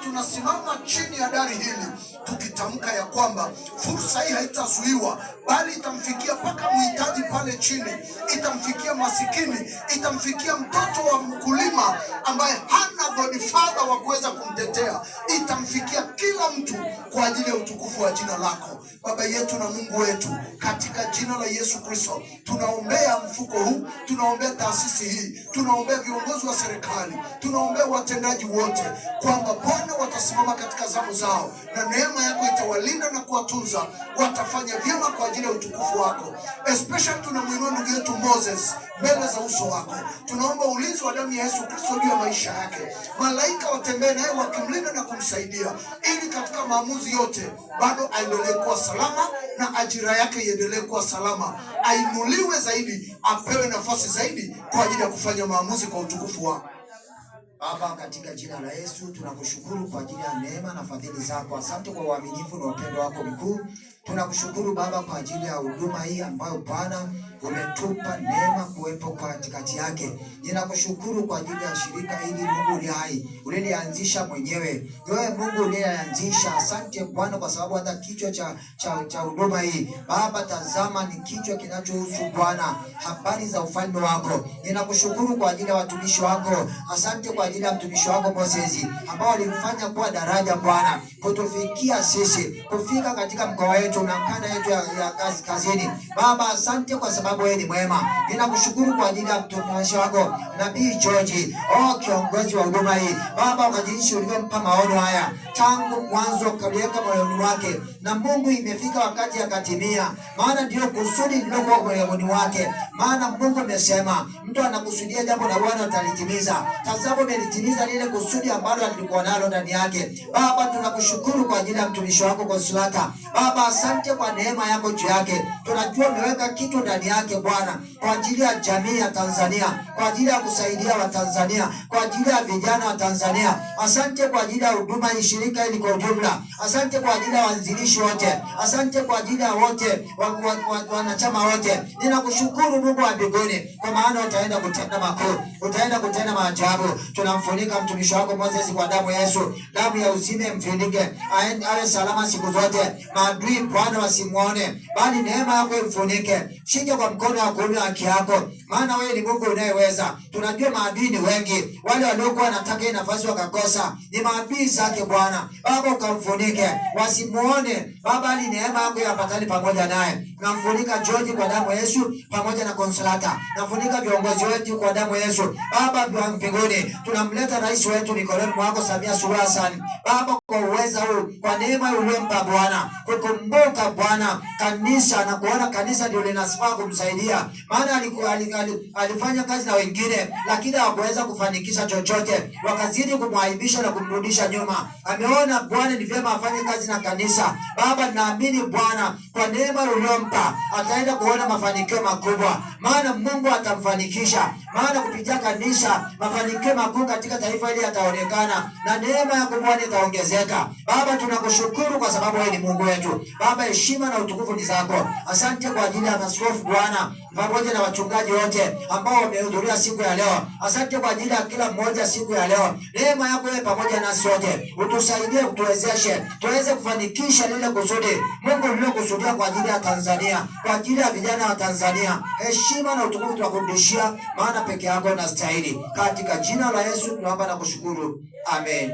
tunasimama chini ya dari hili tukitamka ya kwamba fursa hii haitazuiwa, bali itamfikia mpaka mhitaji pale chini, itamfikia masikini, itamfikia mtoto wa mkulima ambaye hana godfather wa kuweza kumtetea, itamfikia kila mtu kwa ajili ya utukufu wa jina lako. Baba yetu na Mungu wetu, katika jina la Yesu Kristo, tunaombea mfuko huu, tunaombea taasisi hii, tunaombea viongozi wa serikali, tunaombea watendaji wote, kwamba Bwana watasimama katika zamu zao na neema yako itawalinda na kuwatunza, watafanya vyema kwa ajili ya utukufu wako. Especially tunamuinua ndugu yetu Moses mbele za uso wako. Tunaomba ulinzi wa damu ya Yesu Kristo juu ya maisha yake. Malaika watembee naye wakimlinda na kumsaidia, ili katika maamuzi yote bado aendelee kuwa salama na ajira yake iendelee kuwa salama. Ainuliwe zaidi, apewe nafasi zaidi kwa ajili ya kufanya maamuzi kwa utukufu wako. Baba, katika jina la Yesu tunakushukuru kwa ajili ya neema na fadhili zako. Asante kwa uaminifu na upendo wako mkuu. Tunakushukuru Baba kwa ajili ya huduma hii ambayo Bwana umetupa neema kuwepo katikati yake. Ninakushukuru kwa ajili ya shirika hili Mungu uliye hai, ulilianzisha mwenyewe. Wewe Mungu uliyeanzisha. Asante Bwana kwa sababu hata kichwa cha huduma hii Baba, tazama ni kichwa kinachohusu Bwana habari za ufalme wako. Ninakushukuru kwa ajili ya watumishi wako. Asante kwa ajili ya mtumishi wako Moses ambao alimfanya kuwa daraja Bwana kutufikia sisi, kufika katika mkoa wetu na kanda yetu ya kazini. Baba, asante kwa sababu wewe ni mwema. Ninakushukuru kwa ajili ya mtumishi wako Nabii George, kiongozi wa huduma hii. Baba, ukajinsi ulivyompa maono haya tangu mwanzo kaliweka moyoni mwake, na Mungu imefika wakati akatimia, maana ndio kusudi lilokuwa moyoni mwake. Maana Mungu amesema mtu anakusudia jambo na Bwana atalitimiza. Tazama, umelitimiza lile kusudi ambalo alikuwa nalo ndani yake. Baba, tunakushukuru kwa ajili ya mtumishi wako Consolata. Baba, asante kwa neema yako juu yake. Tunajua umeweka kitu ndani yake Bwana kwa ajili ya jamii ya Tanzania, kwa ajili ya kusaidia wa Tanzania, kwa ajili ya vijana wa Tanzania. Asante kwa ajili ya huduma hii, shirika hili kwa ujumla. Asante kwa ajili ya waanzilishi wote. Asante kwa ajili ya wote wanachama wote. Ninakushukuru Mungu wa mbinguni, kwa maana utaenda kutenda makuu, utaenda kutenda maajabu. Tunamfunika mtumishi wako Moses kwa damu ya Yesu. Damu ya uzime mfunike, awe salama siku zote. Maadui Bwana wasimuone, bali neema yako imfunike. Shika kwa mkono wa kuume haki yako, maana wewe ni Mungu unayeweza. Tunajua maadui ni wengi, wale waliokuwa wanataka hii nafasi wakakosa ni maadui zake Bwana. Baba, ukamfunike wasimuone Baba, bali neema yako yapatane pamoja naye. Namfunika George kwa damu ya Yesu pamoja na Consolata. Nafunika viongozi wetu kwa damu ya Yesu. Baba wa mbinguni, tunamleta rais wetu mikononi mwako Samia Suluhu Hassan. Baba, kwa uweza huu, kwa neema uliyompa Bwana, kukumbuka Bwana kanisa na kuona kanisa ndio linasifaa kumsaidia. Maana alifanya kazi na wengine lakini hawakuweza kufanikisha chochote, wakazidi kumwaibisha na kumrudisha nyuma. Ameona Bwana ni vyema afanye kazi na kanisa. Baba, naamini Bwana kwa neema uliyompa ataenda kuona mafanikio makubwa, maana Mungu atamfanikisha. Maana kupitia kanisa mafanikio makubwa katika taifa hili yataonekana na neema ya Bwana itaongezeka. Baba, tunakushukuru kwa sababu wewe ni Mungu wetu. Baba, heshima na utukufu ni zako. Asante kwa ajili ya askofu Bwana pamoja na wachungaji wote ambao wamehudhuria siku ya leo. Asante kwa ajili ya kila mmoja siku ya leo. Neema yako iwe pamoja na sote. Utusaidie, utuwezeshe tuweze kufanikisha lile kusudi Mungu alilokusudia kwa ajili ya Tanzania, kwa ajili ya vijana wa Tanzania. Heshima na utukufu tunakurudishia, maana peke yako unastahili. Katika jina la Yesu tunaomba na kushukuru. Amen.